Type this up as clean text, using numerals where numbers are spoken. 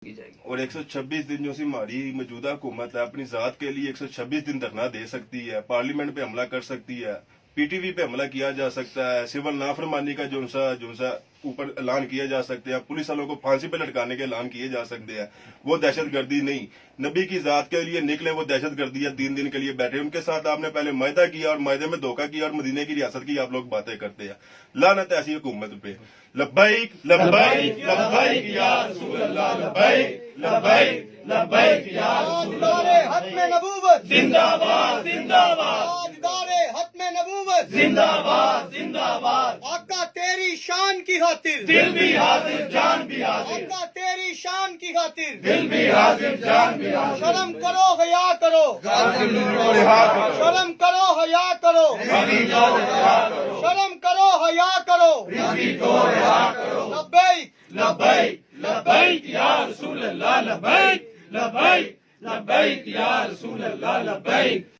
کی جائے گی۔ اور 126 دن جو سی ہماری موجودہ حکومت ہے اپنی ذات کے لیے 126 دن دھرنا دے سکتی ہے، پارلیمنٹ پہ حملہ کر سکتی ہے، پی ٹی وی پہ حملہ کیا جا سکتا ہے، سول نافرمانی کا جو سا اوپر اعلان کیا جا سکتے ہیں، پولیس والوں کو پھانسی پہ لٹکانے کے اعلان کیے جا سکتے ہیں، وہ دہشت گردی نہیں۔ نبی کی ذات کے لیے نکلے وہ دہشت گردی ہے، 3 دن کے لیے بیٹھے، ان کے ساتھ آپ نے پہلے معاہدہ کیا اور معاہدے میں دھوکہ کیا اور مدینے کی ریاست کی آپ لوگ باتیں کرتے ہیں۔ لعنت ہے ایسی حکومت پہ۔ لبیک لبیک لبیک یا رسول اللہ، لبیک لبیک لبیک یا رسول اللہ۔ ختم نبوت زندہ باد زندہ باد ختم نبوت زندہ باد زندہ باد۔ آقا تیری شان کی خاطر، دل بھی حاضر جان بھی حاضر، آقا تیری شان کی خاطر، دل بھی حاضر جان بھی حاضر۔ شرم کرو حیا کرو، شرم کرو حیا کرو، شرم کرو حیا کرو، لبیک لبیک لبیک یا رسول اللہ، لبیک لبیک لبیک یا رسول اللہ، لبیک۔